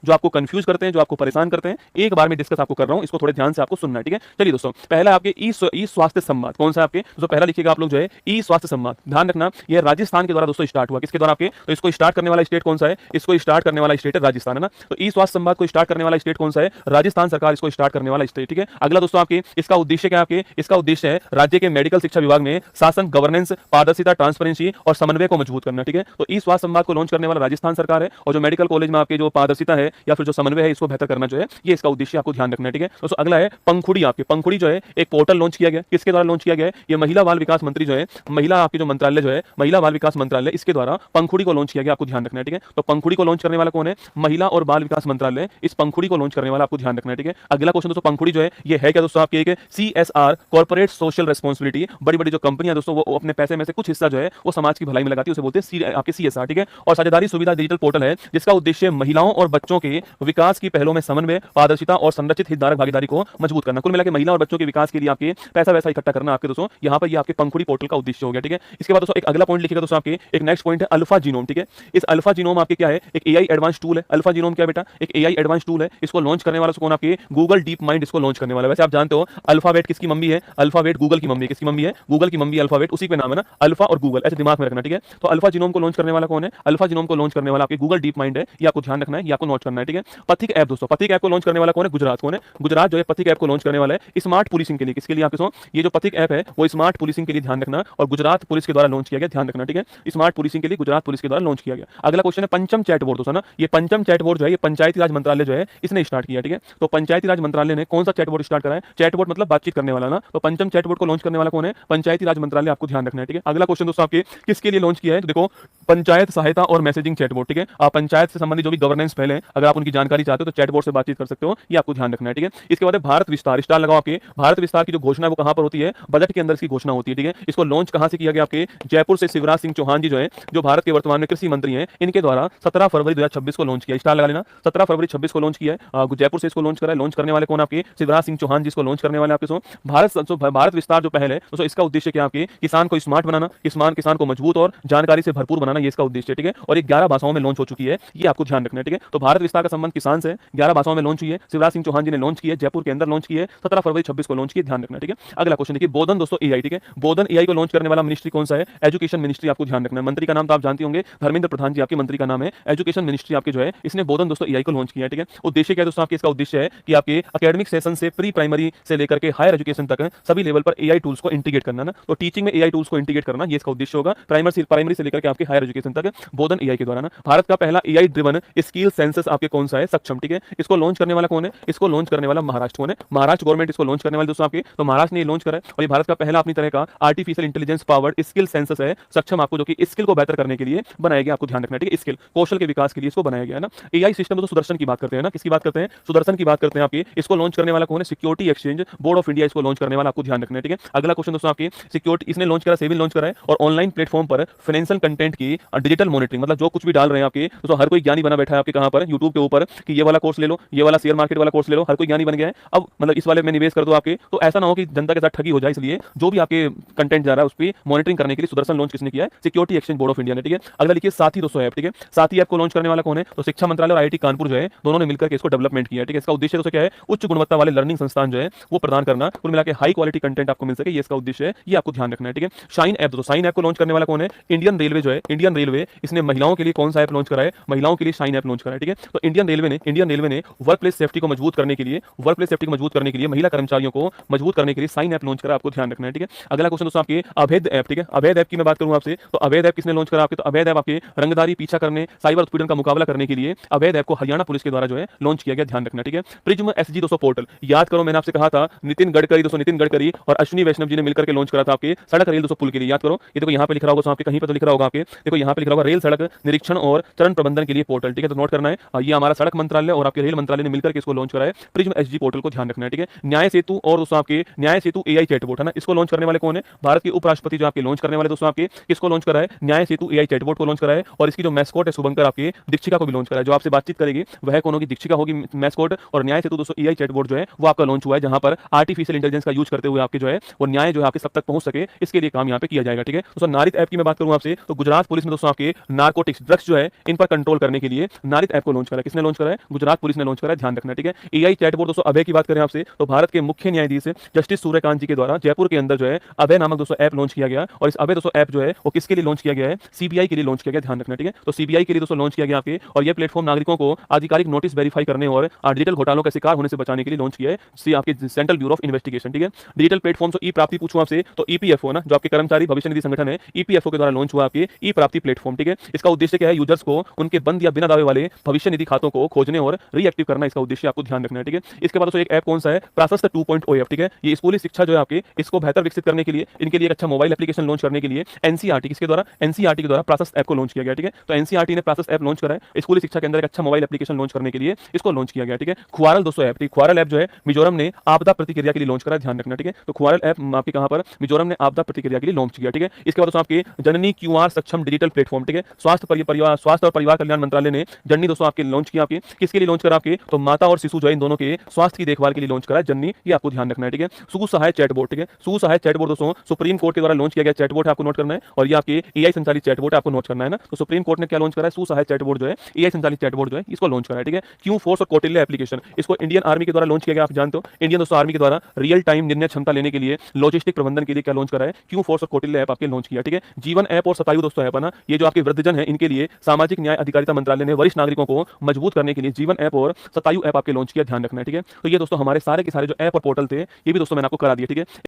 जो आपको कंफ्यूज करते हैं, जो आपको परेशान करते हैं, एक बार में डिस्कस आपको कर रहा हूं, इसको थोड़े ध्यान से आपको सुनना है, ठीक है। चलिए दोस्तों, पहला आपके ई स्वास्थ्य संवाद कौन सा है आपके दोस्तों, पहला लिखिएगा आप लोग जो है ई स्वास्थ्य संवाद। ध्यान रखना यह राजस्थान के द्वारा दोस्तों स्टार्ट हुआ, किसके द्वारा आपके, तो इसको स्टार्ट करने वाला स्टेट कौन सा है, इसको स्टार्ट करने वाला स्टेट है राजस्थान, है ना। तो ई स्वास्थ्य संवाद को स्टार्ट करने वाला स्टेट कौन सा है, राजस्थान सरकार इसको स्टार्ट करने वाला स्टेट, ठीक है। अगला दोस्तों आपके इसका उद्देश्य क्या है, आपके इसका उद्देश्य है राज्य के मेडिकल शिक्षा विभाग में शासन, गवर्नेंस, पारदर्शिता, ट्रांसपेरेंसी और समन्वय को मजबूत करना, ठीक है। तो ई स्वास्थ्य संवाद को लॉन्च करने वाला राजस्थान सरकार है, और जो मेडिकल कॉलेज में आपके जो पारदर्शिता है या फिर जो समन्वय है इसको बेहतर करना जो है, ये इसका उद्देश्य आपको ध्यान रखना है, ठीक है। दोस्तों अगला है पंखुड़ी। आपके पंखुड़ी जो है एक पोर्टल लॉन्च किया गया, किसके द्वारा लॉन्च किया गया है, ये महिला बाल विकास मंत्री जो है, महिला आपके जो मंत्रालय जो है, महिला बाल विकास मंत्रालय, इसके द्वारा पंखुड़ी को लॉन्च किया गया, आपको ध्यान रखना है, ठीक है। तो पंखुड़ी को लॉन्च करने वाला कौन है, महिला और बाल विकास मंत्रालय, इस पंखुड़ी को लॉन्च करने वाला आपको ध्यान रखना है, ठीक है। अगला क्वेश्चन दोस्तों, पंखुड़ी जो है ये है क्या दोस्तों, आपके एक CSR कॉर्पोरेट सोशल रिस्पांसिबिलिटी, बड़ी बड़ी जो कंपनियां दोस्तों वो अपने पैसे में से कुछ हिस्सा जो है वो समाज की भलाई में लगाती है, उसे बोलते हैं आपके CSR, ठीक है। और साझेदारी सुविधा डिजिटल पोर्टल है, जिसका उद्देश्य महिलाओं और बच्चों के विकास की पहलों में समन्वय, पारदर्शिता और संरचित हितधारक भागीदारी को मजबूत करना। कुल मिला के महिला और बच्चों के विकास के लिए आपके पैसा वैसा इकट्ठा करना आपके दोस्तों, यहाँ पर ये आपके पंखुड़ी पोर्टल का उद्देश्य हो गया, ठीक है। इसके बाद दोस्तों एक अगला पॉइंट लिखिएगा दोस्तों, आपके एक नेक्स्ट पॉइंट है अल्फा जीनोम, ठीक है। इस अल्फा जीनोम आपके क्या है, एक AI एडवांस टूल है। अल्फा जीनोम क्या बेटा, एक AI एडवांस टूल है। इसको लॉन्च करने वाला कौन, आपके गूगल डीप माइंड इसको लॉन्च करने वाला है। वैसे आप जानते हो अल्फाबेट किसकी मम्मी है, अल्फाबेट गूगल की मम्मी है, किसकी मम्मी है, गूगल की मम्मी अल्फाबेट, उसी पे नाम है ना, अल्फा और गूगल, ऐसे दिमाग में रखना, ठीक है। तो अल्फा जीनोम को लॉन्च करने वाला कौन है, अल्फा जीनोम को लॉन्च करने वाला आपके गूगल डीप माइंड है, ये आपको ध्यान रखना है, ये आपको नोट करना है, ठीक है। पथिक ऐप दोस्तों, पथिक ऐप को लॉन्च करने वाला कौन है, गुजरात, कौन है, गुजरात जो है पथिक ऐप को लॉन्च करने वाला है स्मार्ट पुलिसिंग के लिए, किसके लिए आपके सो, ये जो पथिक ऐप है वो स्मार्ट पुलिसिंग के लिए, ध्यान रखना, और गुजरात पुलिस के द्वारा लॉन्च किया गया, ध्यान रखना, ठीक है। स्मार्ट पुलिसिंग के लिए गुजरात पुलिस के द्वारा लॉन्च किया गया। अगला क्वेश्चन है पंचम चैट बोर्ड दोस्तों ना, ये पंचम चैट बोर्ड जो है ये पंचायती राज मंत्रालय जो है इसने स्टार्ट किया, ठीक है। तो पंचायती राज मंत्रालय ने कौन सा चैट बोर्ड स्टार्ट करा है, चैट बोर्ड मतलब बातचीत करने वाला ना, तो पंचम चैट बोर्ड को लॉन्च करने वाला कौन है, पंचायती राज मंत्रालय, आपको ध्यान रखना है, ठीक है। अगला क्वेश्चन दोस्तों आपके किसके लिए लॉन्च किया है, तो देखो पंचायत सहायता और मैसेजिंग चैट बोर्ड, ठीक है। आप पंचायत से संबंधित जो भी गवर्नेंस फैले अगर आप उनकी जानकारी चाहते हो तो चैट बोर्ड से बातचीत कर सकते हो, ये आपको ध्यान रखना है, ठीक है। इसके बाद भारत विस्तार, स्टार लगाओ, आपके भारत विस्तार की जो घोषणा है वो कहां पर होती है, बजट के अंदर इसकी घोषणा होती है, ठीक है। इसको लॉन्च कहां से किया गया, आपके जयपुर से शिवराज सिंह चौहान जी जो है, जो भारत के वर्तमान में कृषि मंत्री हैं, इनके द्वारा 17 फरवरी 2026 को लॉन्च किया, स्टार लगा लेना, 17 फरवरी 26 को लॉन्च किया है, जयपुर से इसको लॉन्च करा है। लॉन्च करने वाले कौन, आपके शिवराज सिंह चौहान जी इसको लॉन्च करने वाले आपके सो भारत विस्तार जो पहल है दोस्तों, इसका उद्देश्य क्या, आपके किसान को स्मार्ट बनाना, किसान को मजबूत और जानकारी से भरपूर बनाना, ये इसका उद्देश्य है, ठीक है। और 11 भाषाओं में लॉन्च हो चुकी है, ये आपको ध्यान रखना है, ठीक है। तो भारत विस्तार का संबंध किसान से 11 भाषाओं में लॉन्च हुई है, शिवराज सिंह चौहान जी ने लॉन्च किया, जयपुर के अंदर लॉन्च किया, 17 फरवरी 26 को लॉन्च किया, ध्यान रखना, ठीक है। अगला क्वेश्चन देखिए बोधन दोस्तों AI, ठीक है। बोधन AI को लॉन्च करने वाला मिनिस्ट्री कौन सा है, एजुकेशन मिनिस्ट्री, आपको ध्यान रखना है। मंत्री का नाम तो आप जानते होंगे, धर्मेंद्र प्रधान जी आपके मंत्री का नाम है, एजुकेशन मिनिस्ट्री आपके जो है इसने बोधन दोस्तों AI को लॉन्च किया है, ठीक है। उद्देश्य क्या है दोस्तों, आपके इसका उद्देश्य है कि आपके एकेडमिक सेशन से प्री प्राइमरी से लेकर के हायर एजुकेशन तक सभी लेवल पर AI टूल्स को इंटीग्रेट करना ना, तो टीचिंग में AI टूल्स को इंटीग्रेट करना, ये इसका उद्देश्य होगा, प्राइमरी से लेकर के आपके हायर एजुकेशन तक बोधन AI के द्वारा ना। भारत का पहला AI ड्रिवन स्किल सेंसस आपके कौन सा है, सक्षम, ठीक है। इसको लॉन्च करने वाला कौन है, इसको लॉन्च करने वाला महाराष्ट्र, कौन है, महाराष्ट्र गवर्नमेंट इसको लॉन्च करने वाले दोस्तों आपके, तो महाराष्ट्र ने ये लॉन्च करा है, और ये भारत का पहला अपनी तरह का artificial intelligence powered skill census है, सक्षम, आपको जो कि स्किल को बेहतर करने के लिए बनाया गया, आपको ध्यान रखना है, ठीक है। स्किल कौशल के विकास के लिए इसको बनाया गया है ना। AI सिस्टम तो सुदर्शन की बात करते हैं ना, किसकी बात करते हैं, सुदर्शन की बात करते हैं आपके, इसको लॉन्च करने वाला कौन है, security exchange board of India इसको लॉन्च करने वाला, आपको ध्यान रखना है, ठीक है। अगला क्वेश्चन दोस्तों आपके सिक्योरिटी इसने लॉन्च करा, सेविल लॉन्च करा है, और ऑनलाइन प्लेटफॉर्म पर फाइनेंशियल कंटेंट की डिजिटल मॉनिटरिंग, मतलब जो कुछ भी डाल रहे हैं आपके तो हर कोई ज्ञानी बना बैठा है आपके कहां पर, यूट्यूब के ऊपर, कि ये वाला कोर्स ले लो, ये वाला शेयर मार्केट वाला कोर्स ले लो, हर कोई ज्ञानी बन गया है। अब मतलब इस वाले में निवेश कर दो आपके, तो ऐसा ना हो कि जनता के साथ ठगी हो जाए, इसलिए जो भी आपके कंटेंट जा रहा है उस पर मॉनिटरिंग करने के लिए सुदर्शन लॉन्च किसने किया है, security exchange board of India ने, ठीक है। अगला लिखिए साथी दोस्तों ऐप, ठीक है। साथी ऐप को लॉन्च करने वाला कौन है, तो शिक्षा मंत्रालय और IIT कानपुर जो है दोनों ने मिलकर के इसको डेवलपमेंट किया है, ठीक है। इसका उद्देश्य दोस्तों क्या है, उच्च गुणवत्ता वाले लर्निंग संस्थान जो है वो प्रदान करना, कुल मिला के हाई क्वालिटी कंटेंट आपको मिल सके, ये इसका उद्देश्य है, ये आपको ध्यान रखना है, ठीक है। शाइन ऐप दोस्तों, शाइन ऐप को लॉन्च करने वाला कौन है, इंडियन रेलवे जो है, इंडियन रेलवे इसने महिलाओं के लिए कौन सा ऐप लॉन्च करा है, महिलाओं के लिए शाइन ऐप लॉन्च करा है, ठीक है। तो इंडियन रेलवे ने वर्क प्लेस सेफ्टी को मजबूत करने के लिए महिला कर्मचारियों को मजबूत करने के लिए साइन ऐप लॉन्च करा, आपको ध्यान रखना है, ठीक है। अगला क्वेश्चन दोस्तों आपके अवैध ऐप, ठीक है। अवैध ऐप की मैं बात करूं आपसे, तो अवैध ऐप किसने लॉन्च करा आपके, तो अवैध ऐप आपके रंगदारी पीछा करने, साइबर उत्पीड़न का मुकाबला करने के लिए अवैध ऐप को हरियाणा पुलिस के द्वारा जो है लॉन्च किया गया, ध्यान रखना, ठीक है। प्रिज्म SG दोस्तों पोर्टल, याद करो मैंने आपसे कहा था नितिन गडकरी और अश्विनी वैष्णव जी ने मिलकर के लॉन्च करा था आपके सड़क रेल दोस्तों पुल के लिए, याद करो। ये देखो यहाँ पे लिख रहा होगा आपके, कहीं पे तो लिख रहा होगा आपके, देखो यहाँ पे लिख रहा होगा रेल सड़क निरीक्षण और चरण प्रबंधन के लिए पोर्टल, ठीक है। तो नोट करना है, ये हमारा सड़क मंत्रालय और आपके रेल मंत्रालय ने मिलकर के इसको लॉन्च करा है, प्रिज्म SG पोर्टल को ध्यान रखना है, ठीक है। न्याय सेतु और दोस्तों आपके न्याय सेतु AI चैटबॉट है ना, इसको लॉन्च करने वाले कौन है, भारत के उपराष्ट्रपति जो आपके लॉन्च करने वाले दोस्तों आपके, किसको लॉन्च करा है, न्याय सेतु AI चैटबॉट को लॉन्च करा है, और इसकी जो मैस्कॉट है शुभंकर आपके दीक्षिका को भी लॉन्च करा है, जो आपसे बातचीत करेगी वह कौन होगी, दीक्षिका होगी मैस्कॉट। और न्याय सेतु दोस्तों AI चैटबॉट जो है वो आपका लॉन्च हुआ है, जहां पर आर्टिफिशियल इंटेलिजेंस का यूज करते हुए आपके जो है वो न्याय जो है आपके सब तक पहुंच सके, इसके लिए काम यहाँ पे किया जाएगा, ठीक है। दोस्तों नारित ऐप की मैं बात करूं आपसे, तो गुजरात पुलिस में दोस्तों आपके नार्कोटिक्स ड्रग्स जो है इन पर कंट्रोल करने के लिए नारित ऐप को लॉन्च करा है। किसने लॉन्च करा है? गुजरात पुलिस ने लॉन्च करा है, ध्यान रखना, ठीक है। एआई चैटबॉट दोस्तों अभय की बात करें आपसे तो भारत के मुख्य न्यायाधीश जस्टिस सूर्यकांत जी के द्वारा जयपुर के अंदर जो है अभय नामक दोस्तों ऐप लॉन्च किया गया। और इस अभय दोस्तों ऐप जो है वो किसके लिए लॉन्च किया गया है? सीबीआई के लिए लॉन्च किया गया, ध्यान रखना, ठीक है। तो सीबीआई के लिए दोस्तों लॉन्च किया गया आपके, और ये प्लेटफॉर्म नागरिकों को आधिकारिक नोटिस वेरीफाई करने और डिजिटल घोटालों का शिकार होने से बचाने के लिए लॉन्च किया है आपके सेंट्रल ब्यूरो ऑफ इन्वेस्टिगेशन, ठीक है। डिजिटल प्लेटफॉर्म ई प्राप्ति पूछूं आपसे तो ईपीएफओ ना, जो आपके कर्मचारी भविष्य निधि संगठन है, ईपीएफओ के द्वारा लॉन्च हुआ आपके ई प्राप्ति प्लेटफॉर्म, ठीक है। इसका उद्देश्य क्या है? यूजर्स को उनके बंद या बिना दावे वाले भविष्य निधि खातों को खोजने और रीएक्टिव करना, इसका उद्देश्य आपको ध्यान रखना है, ठीक है। इसके बाद दोस्तों एक ऐप कौन सा है? प्राशस्त 2.0 ऐप, ठीक है। ये स्कूली शिक्षा जो है आपकी, इसको बेहतर विकसित करने के लिए, इनके लिए एक अच्छा मोबाइल एप्लीकेशन लॉन्च करने के लिए एनसीईआरटी किसके द्वारा? एनसीईआरटी के द्वारा प्राशस्त ऐप को लॉन्च किया गया, ठीक है। तो एनसीईआरटी ने प्राशस्त ऐप लॉन्च करा है स्कूली शिक्षा के अंदर एक अच्छा मोबाइल एप्लीकेशन लॉन्च करने के लिए, इसको लॉन्च किया गया, ठीक है। खुआरल दोस्तों ऐप, खुआरल ऐप जो है मिजोरम ने आपदा प्रतिक्रिया के लिए लॉन्च करा है, ध्यान रखना, ठीक है। तो खुआरल ऐप आपके कहां पर? मिजोरम ने आपदा प्रतिक्रिया के लिए लॉन्च किया, ठीक है। इसके बाद दोस्तों आपके जननी क्यूआर सक्षम डिजिटल प्लेटफॉर्म, ठीक है। स्वास्थ्य और परिवार कल्याण मंत्रालय ने जननी दोस्तों आपके लॉन्च किया, आपके किसके लिए लॉन्च करा? आपके तो माता और शिशु जो है इन दोनों के स्वास्थ्य की देखभाल के लिए लॉन्च करा है जननी, ये आपको ध्यान रखना है, ठीक है। सुसहाय चैटबॉट, ठीक है। सुसहाय चैटबॉट दोस्तों सुप्रीम कोर्ट के द्वारा लॉन्च किया गया चैटबॉट है, आपको नोट करना है। और ये आपके एआई संचालित चैटबॉट आपको नोट करना है ना। तो सुप्रीम कोर्ट ने क्या लॉन्च करा है? सुसहाय चैटबॉट जो है, एआई संचालित चैटबॉट जो है, इसको लॉन्च करा है, ठीक है। क्यू फोर्स और कौटिल्य एप्लीकेशन, इसको इंडियन आर्मी के द्वारा लॉन्च किया गया, आप जानते हो। इंडियन दोस्तों आर्मी के द्वारा रियल टाइम निर्णय क्षमता लेने के लिए, लॉजिस्टिक प्रबंधन के लिए क्या लॉन्च करा है? क्यू फोर्स और कौटिल्य ऐप आपके लॉन्च किया, ठीक है। जीवन ऐप और शतायु दोस्तों ऐप है ना, ये जो आपके वृद्धजन है इनके लिए सामाजिक न्याय अधिकारिता मंत्रालय ने वरिष्ठ नागरिकों को मजबूत करने के लिए जीवन ऐप और शतायु ऐप आपके लॉन्च किया, ध्यान रखना है, ठीक है। तो ये दोस्तों हमारे सारे के सारे जो ऐप और पोर्टल थे ये भी दोस्तों मैंने आपको करा दिया, ठीक है।